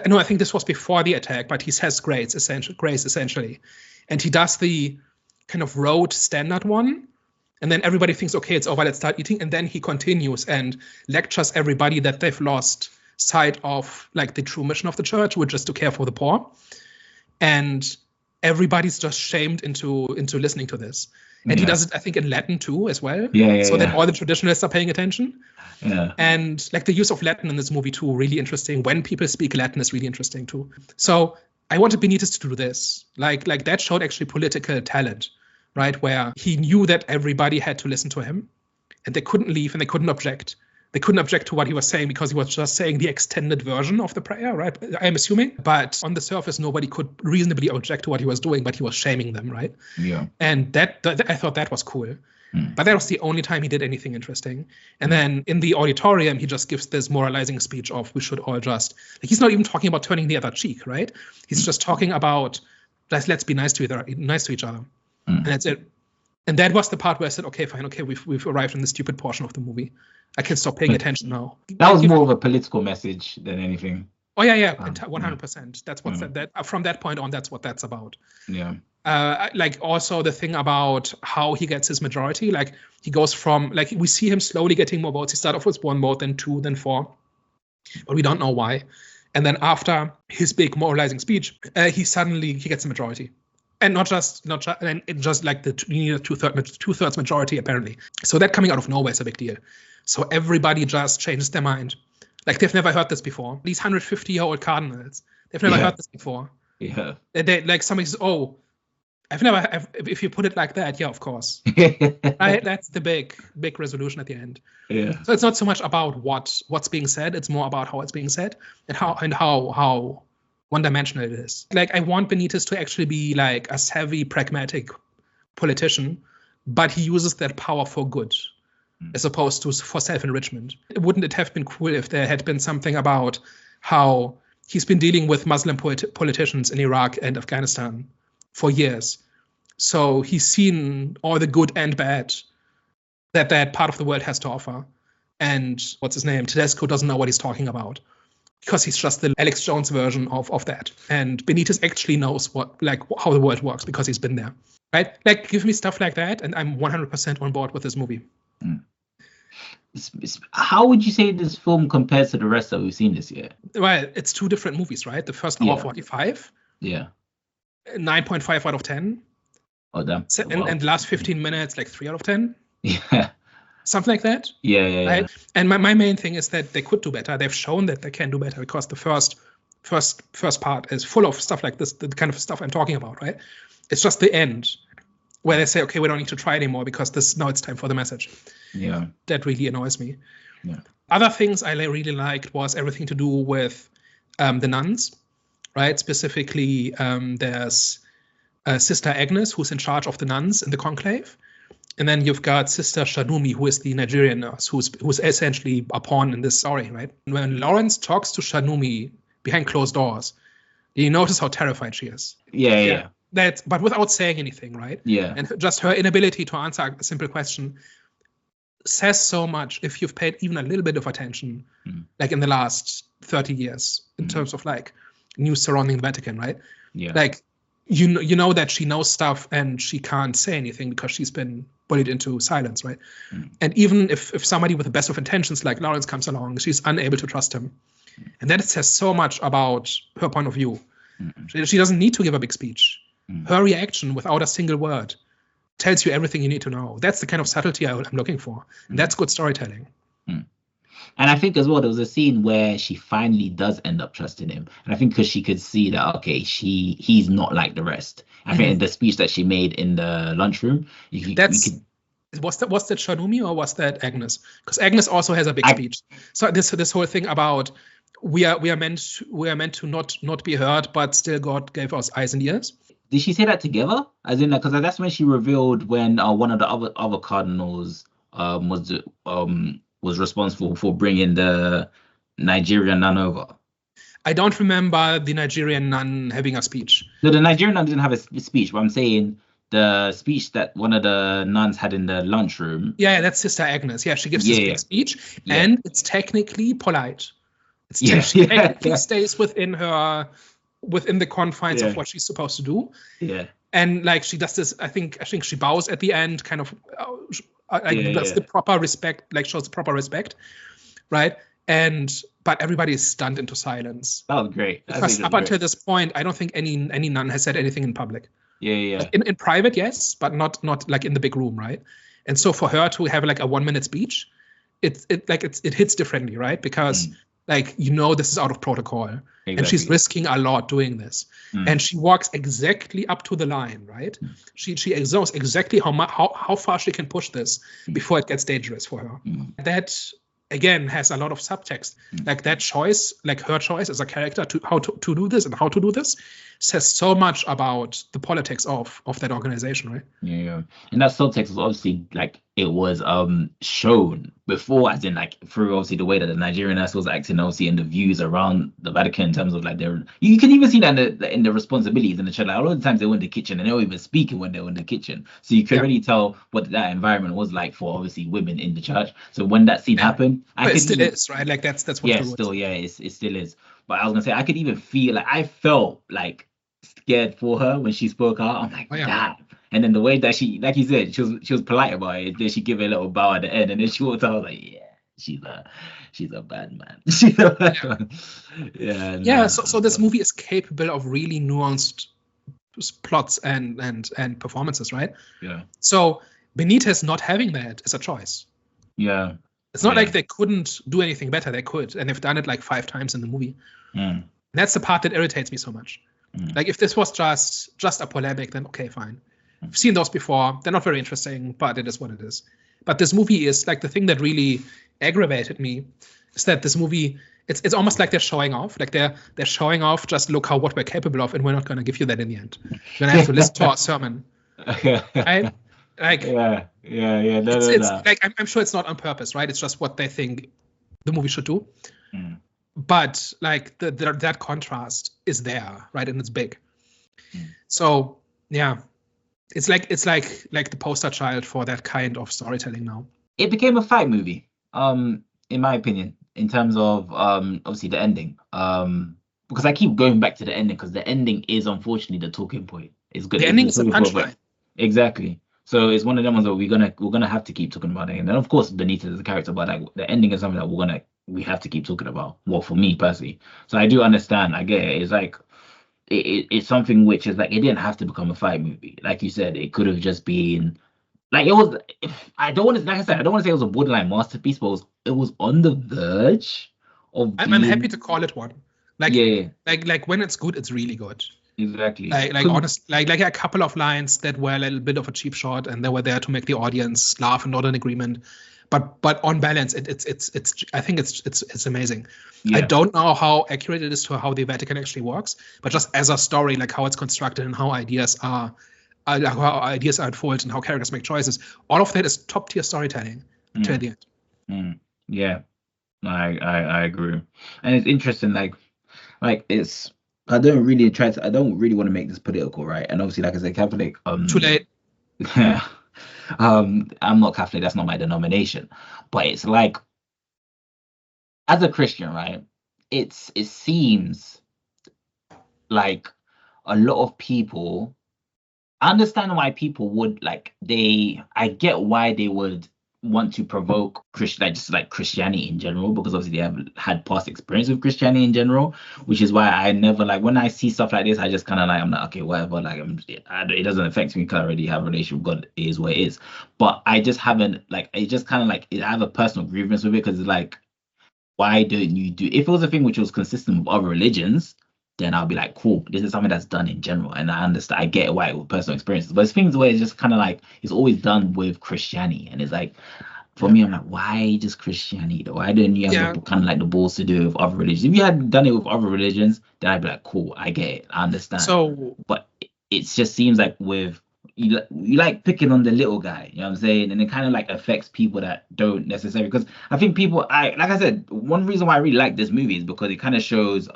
no, I think this was before the attack, but he says grace essentially, and he does the kind of rote standard one, and then everybody thinks, okay, it's over, let's start eating, and then he continues and lectures everybody that they've lost sight of, like, the true mission of the church, which is to care for the poor, and everybody's just shamed into listening to this. And he does it, I think, in Latin too, as well. That all the traditionalists are paying attention. And like the use of Latin in this movie too, really interesting. When people speak Latin is really interesting too. So I wanted Benitez to do this. Like that showed actually political talent, right? Where he knew that everybody had to listen to him, and they couldn't leave and they couldn't object. They couldn't object to what he was saying because he was just saying the extended version of the prayer, right? I'm assuming. But on the surface, nobody could reasonably object to what he was doing, but he was shaming them, right? Yeah. And that I thought that was cool. But that was the only time he did anything interesting. And then in the auditorium, he just gives this moralizing speech of we should all just, like, he's not even talking about turning the other cheek, right? He's just talking about let's be nice to each other. And that's it. And that was the part where I said, okay, fine, okay, we've arrived in the stupid portion of the movie. I can stop paying attention now. That was more of a political message than anything. Oh yeah, 100%. That's what that from that point on, that's what that's about. Yeah. Like also the thing about how he gets his majority. Like he goes from, like, we see him slowly getting more votes. He started off with 1 vote, then 2, then 4, but we don't know why. And then after his big moralizing speech, he gets a majority. And not just like you need a two-thirds majority apparently. So that coming out of nowhere is a big deal. So everybody just changes their mind. Like they've never heard this before. These 150-year-old cardinals, they've never heard this before. Yeah. They like somebody says, oh, if you put it like that, yeah, of course. Right? That's the big resolution at the end. Yeah. So it's not so much about what's being said, it's more about how it's being said and how one-dimensional it is. Like, I want Benitez to actually be like a savvy, pragmatic politician, but he uses that power for good, as opposed to for self-enrichment. Wouldn't it have been cool if there had been something about how he's been dealing with Muslim politicians in Iraq and Afghanistan for years? So he's seen all the good and bad that part of the world has to offer. And what's his name? Tedesco doesn't know what he's talking about, because he's just the Alex Jones version of that. And Benitez actually knows how the world works because he's been there, right? Like, give me stuff like that, and I'm 100% on board with this movie. How would you say this film compares to the rest that we've seen this year? Well, it's 2 different movies, right? The first hour, 45. Yeah. 9.5 out of 10. Oh, damn. And the last 15 minutes, like 3 out of 10. Yeah. Something like that. Yeah. Right? And my main thing is that they could do better. They've shown that they can do better, because the first part is full of stuff like this, the kind of stuff I'm talking about, right? It's just the end where they say, okay, we don't need to try anymore because now it's time for the message. Yeah. That really annoys me. Yeah. Other things I really liked was everything to do with the nuns, right? Specifically, there's Sister Agnes, who's in charge of the nuns in the Conclave. And then you've got Sister Shanumi, who is the Nigerian nurse, who's essentially a pawn in this story, right? When Lawrence talks to Shanumi behind closed doors, You notice how terrified she is. Yeah. But without saying anything, right? Yeah. And just her inability to answer a simple question says so much if you've paid even a little bit of attention, like in the last 30 years, in terms of like news surrounding the Vatican, right? Yeah. Like, you know that she knows stuff and she can't say anything because she's been bullied into silence, right? And even if somebody with the best of intentions like Lawrence comes along, she's unable to trust him. And that says so much about her point of view. She doesn't need to give a big speech. Her reaction without a single word tells you everything you need to know. That's the kind of subtlety I'm looking for. And that's good storytelling. And I think as well, there was a scene where she finally does end up trusting him. And I think because she could see that, okay, he's not like the rest. I think in the speech that she made in the lunchroom, was that Shanumi or was that Agnes? Because Agnes also has a big speech. So this whole thing about we are meant to not be heard, but still God gave us eyes and ears. Did she say that together? As in, because that's when she revealed when one of the other cardinals was responsible for bringing the Nigerian nun over. I don't remember the Nigerian nun having a speech. No, the Nigerian nun didn't have a speech, but I'm saying the speech that one of the nuns had in the lunchroom. Yeah, that's Sister Agnes. Yeah, she gives this big speech, and it's technically polite. She technically stays within the confines of what she's supposed to do. Yeah. And like she does this, I think she bows at the end, kind of does the proper respect, like shows the proper respect, right? But everybody is stunned into silence. That was great. Because up until this point, I don't think any nun has said anything in public. Yeah. Like in private, yes, but not like in the big room, right? And so for her to have like a 1-minute speech, it hits differently, right? Because like, this is out of protocol. Exactly. And she's risking a lot doing this. And she walks exactly up to the line, right? She knows exactly how far she can push this before it gets dangerous for her. That, again, has a lot of subtext. Like that choice, like her choice as a character to how to do this and how to do this, says so much about the politics of that organization, right? Yeah. And that subtext was obviously like it was shown before, as in like through obviously the way that the Nigerian nurse was acting, obviously, and the views around the Vatican in terms of like you can even see that in the responsibilities in the church. Like, a lot of the times they were in the kitchen and they were even speaking when they were in the kitchen, so you could really tell what that environment was like for obviously women in the church. So when that scene happened, it still is, right? Like that's what it still is. But I was gonna say, I could even feel like I felt like scared for her when she spoke out. I'm like, damn. And then the way that she, like you said, she was polite about it. Then she gave a little bow at the end, and then she walked out. I was like, yeah, she's a bad man. She's a bad man. Yeah. So this movie is capable of really nuanced plots and performances, right? Yeah. So Benitez not having that is a choice. Yeah. It's not like they couldn't do anything better. They could, and they've done it like 5 times in the movie. That's the part that irritates me so much. Like if this was just a polemic, then okay, fine. I've seen those before. They're not very interesting, but it is what it is. But this movie is like the thing that really aggravated me is that this movie, it's almost like they're showing off. Like they're showing off, just look what we're capable of, and we're not going to give you that in the end. You're going to have to listen to our sermon. Right? Like, No. It's like I'm sure it's not on purpose, right? It's just what they think the movie should do. But like that contrast is there, right? And it's big. So yeah, it's like the poster child for that kind of storytelling now. It became a fight movie, in my opinion, in terms of obviously the ending. Because I keep going back to the ending because the ending is unfortunately the talking point. It's good. The ending is the punchline. Exactly. So it's one of them ones that we're gonna have to keep talking about it. And then of course Benitez is a character, but like the ending is something that we have to keep talking about. Well, for me personally. So I do understand. I get it. It's like it's something which is like it didn't have to become a fight movie. Like you said, it could have just been like it was. I don't want to say it was a borderline masterpiece, but it was on the verge of. I'm happy to call it one. Like when it's good, it's really good. Exactly. Like honest, like a couple of lines that were a little bit of a cheap shot, and they were there to make the audience laugh and not in agreement. But on balance, it's I think it's amazing. Yeah. I don't know how accurate it is to how the Vatican actually works, but just as a story, like how it's constructed and how ideas are unfolded and how characters make choices, all of that is top tier storytelling to the end. Yeah, I agree, and it's interesting. Like it's I don't really want to make this political, right? And obviously, like I said, Catholic. Too late. I'm not Catholic. That's not my denomination. But it's like, as a Christian, right? It seems like a lot of people. I understand why people would I get why they would want to provoke Christianity in general, because obviously they have had past experience with Christianity in general, which is why I never when I see stuff like this, I just kind of I'm like, okay, whatever, it doesn't affect me because I already have a relationship with God. It is what it is. But I just haven't it just kind of I have a personal grievance with it, because it's like, why don't you do, if it was a thing which was consistent with other religions, then I'll be like, cool, this is something that's done in general. And I understand, I get why with personal experiences. But it's things where it's just kind of it's always done with Christianity. And it's like, for me, I'm like, why just Christianity though? Why didn't you have kind of the balls to do it with other religions? If you had done it with other religions, then I'd be like, cool, I get it, I understand. So, but it just seems like with, you like picking on the little guy, you know what I'm saying? And it kind of affects people that don't necessarily, because I think people, like I said, one reason why I really like this movie is because it kind of shows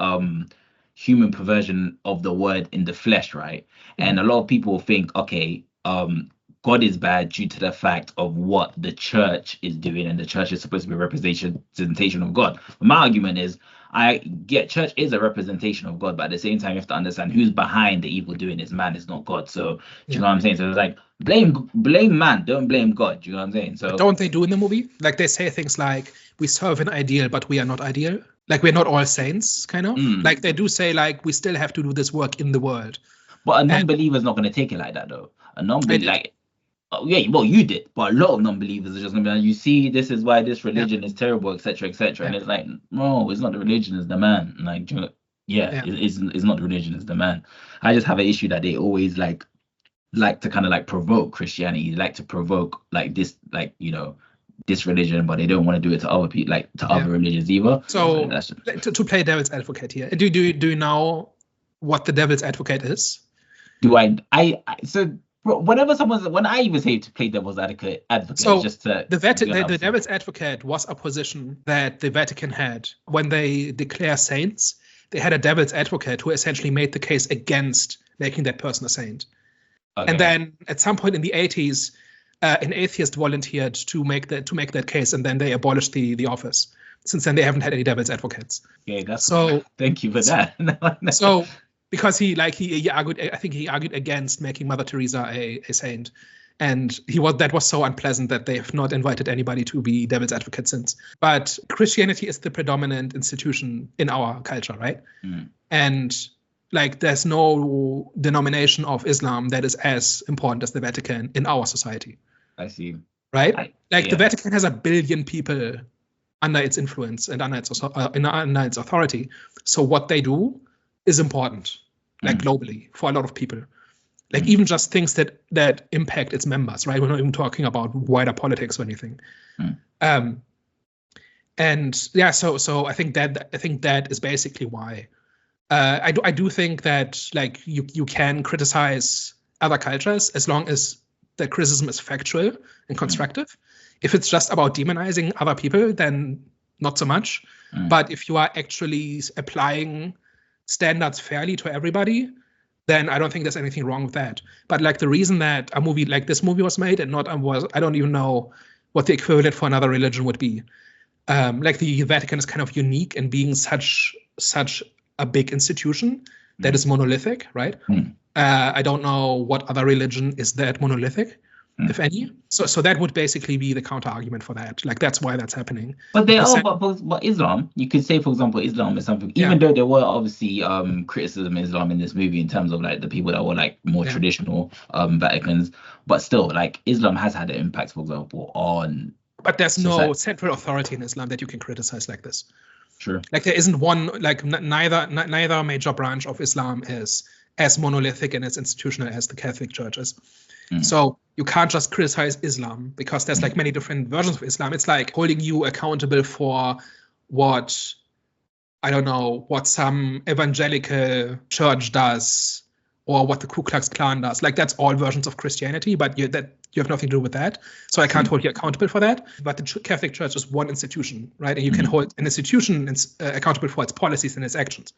human perversion of the word in the flesh, right? And a lot of people think, okay, God is bad due to the fact of what the church is doing, and the church is supposed to be a representation of God. But my argument is, I get church is a representation of God, but at the same time, you have to understand who's behind the evil doing is man, is not God. So, do you know what I'm saying? So it's like, blame man, don't blame God. Do you know what I'm saying? So, but don't they do in the movie? They say things like, we serve an ideal, but we are not ideal. We're not all saints, kind of. They do say, we still have to do this work in the world. But a non-believer is not going to take it like that, though. A non-believer, yeah, well, you did, but a lot of non-believers are just going to be like, you see, this is why this religion is terrible, etc., etc. And it's like, no, it's not the religion, it's the man. It's not the religion, it's the man. I just have an issue that they always like to kind of provoke Christianity, to provoke this, this religion, but they don't want to do it to other people, other religions either. So to play devil's advocate here, do you know what the devil's advocate is? Do so when I even say to play devil's advocate, so just to the devil's advocate was a position that the Vatican had when they declare saints. They had a devil's advocate who essentially made the case against making that person a saint. Okay. And then at some point in the 80s, an atheist volunteered to make that case, and then they abolished the office. Since then, they haven't had any devil's advocates. Okay, that's so. Thank you for that. So, because he argued, I think he argued against making Mother Teresa a saint, and that was so unpleasant that they have not invited anybody to be devil's advocate since. But Christianity is the predominant institution in our culture, right? And there's no denomination of Islam that is as important as the Vatican in our society. I see. Right? The Vatican has 1 billion people under its influence and under its authority. So what they do is important, globally, for a lot of people. Even just things that impact its members, right? We're not even talking about wider politics or anything. So I think that is basically why. I do think that you can criticize other cultures as long as the criticism is factual and constructive. If it's just about demonizing other people, then not so much. But if you are actually applying standards fairly to everybody, then I don't think there's anything wrong with that. But the reason that a movie like this movie was made and not I don't even know what the equivalent for another religion would be. The Vatican is kind of unique in being such a big institution that is monolithic, right? I don't know what other religion is that monolithic, if any. So that would basically be the counter argument for that. That's why that's happening. But but Islam, you could say, for example, Islam is something. Even though there were obviously criticism of Islam in this movie in terms of the people that were more traditional Vaticans, but still Islam has had an impact, for example, on. But there's no central authority in Islam that you can criticize like this. Sure. There isn't one, neither major branch of Islam is as monolithic and as institutional as the Catholic Church is. So you can't just criticize Islam because there's many different versions of Islam. It's holding you accountable for what some evangelical church does or what the Ku Klux Klan does. That's all versions of Christianity, but you have nothing to do with that. So I can't hold you accountable for that. But the Catholic Church is one institution, right? And you can hold an institution accountable for its policies and its actions.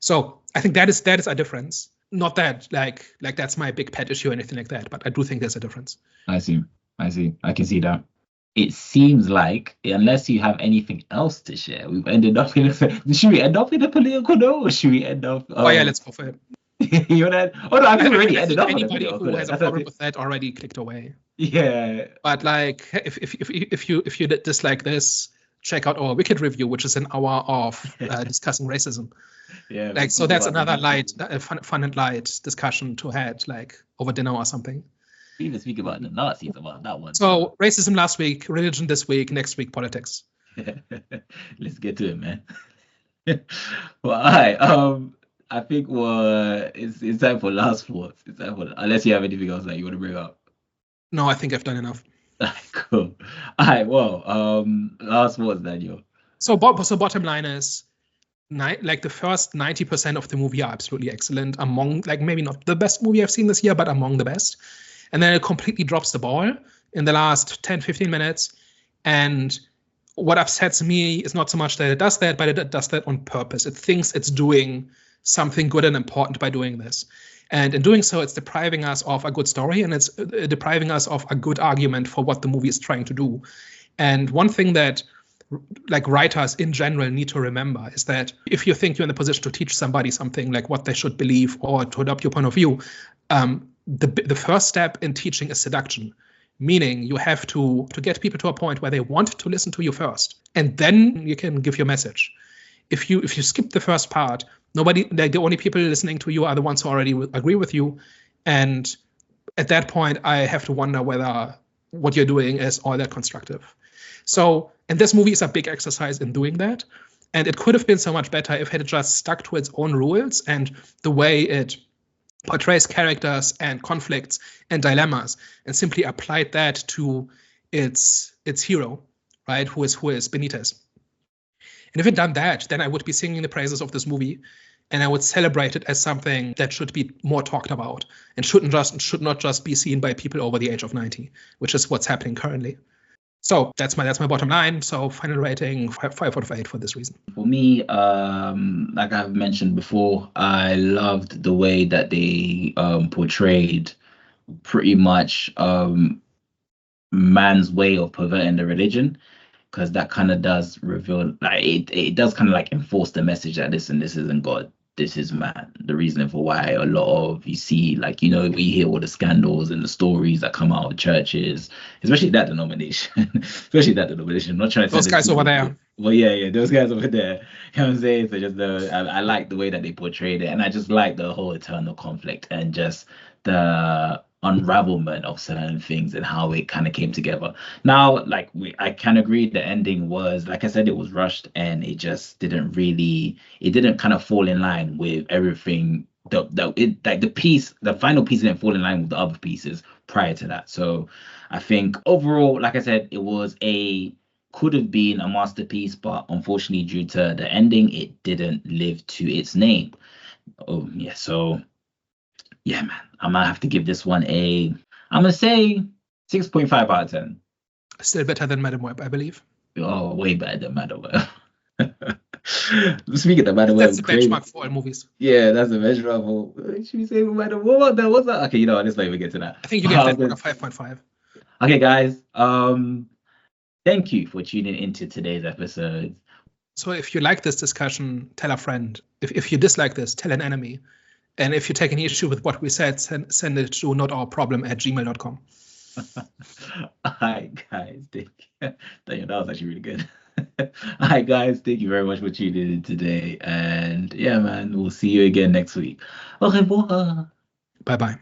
So I think that is a difference. Not that like that's my big pet issue or anything like that, but I do think there's a difference. I see. I can see that. It seems like, unless you have anything else to share, we've ended up in should we end up in a political note, or should we end up? Oh yeah, let's go for it. You know that? Oh no, I think we already ended up. Anybody who has a problem with that already clicked away. Yeah. But like, if you dislike this, check out our Wicked review, which is an hour of discussing racism. Yeah. Like, so that's another light, fun and light discussion to have, like over dinner or something. We even speak about the Nazis about that one. So racism last week, religion this week, next week politics. Let's get to it, man. Well, all right. I think it's time for last thoughts. It's time for, unless you have anything else that you want to bring up. No, I think I've done enough. Cool. All right. Well, last thoughts, Daniel. So bottom line is, like the first 90% of the movie are absolutely excellent. Among, like, maybe not the best movie I've seen this year, but among the best. And then it completely drops the ball in the last 10, 15 minutes. And what upsets me is not so much that it does that, but it does that on purpose. It thinks it's doing something good and important by doing this. And in doing so, it's depriving us of a good story, and it's depriving us of a good argument for what the movie is trying to do. And one thing that like writers in general need to remember is that if you think you're in the position to teach somebody something, like what they should believe or to adopt your point of view, the first step in teaching is seduction, meaning you have to get people to a point where they want to listen to you first, and then you can give your message. If you skip the first part, nobody, like, the only people listening to you are the ones who already agree with you, and at that point I have to wonder whether what you're doing is all that constructive. So, and this movie is a big exercise in doing that, and it could have been so much better if it had just stuck to its own rules and the way it portrays characters and conflicts and dilemmas, and simply applied that to its hero, right, who is Benitez. And if it done that, then I would be singing the praises of this movie, and I would celebrate it as something that should be more talked about and should not just be seen by people over the age of 90, which is what's happening currently. So that's my bottom line. So final rating 5 out of 8 for this reason. For me, like I've mentioned before, I loved the way that they portrayed pretty much man's way of perverting the religion, because that kind of does reveal, like it does kind of like enforce the message that this isn't God, this is man. The reason for why a lot of, you see, like, you know, we hear all the scandals and the stories that come out of churches, especially that denomination. I'm not trying to those guys over there. Well, yeah, those guys over there. You know what I'm saying? So just I like the way that they portrayed it, and I just like the whole eternal conflict and just the unravelment of certain things and how it kind of came together. Now, like, I can agree the ending was, like I said, it was rushed, and it just didn't kind of fall in line with everything. The final piece didn't fall in line with the other pieces prior to that. So I think overall, like I said, could have been a masterpiece, but unfortunately, due to the ending, it didn't live to its name. Oh yeah, so yeah, man, I might have to give this one I'm gonna say 6.5 out of 10. Still better than Madam Web, I believe. Oh, way better than Madam Web. Speaking of Madam Web, that's the benchmark for all movies. Yeah, that's the benchmark for. Should we say Madam Web? What's that? Okay, you know, let's not even get to that. I think you get that one a 5.5. Okay, guys. Thank you for tuning into today's episode. So if you like this discussion, tell a friend. If you dislike this, tell an enemy. And if you take any issue with what we said, send it to notourproblem@gmail.com. All right, guys. That was actually really good. All right, guys. Thank you very much for tuning in today. And yeah, man, we'll see you again next week. Au revoir. Bye-bye.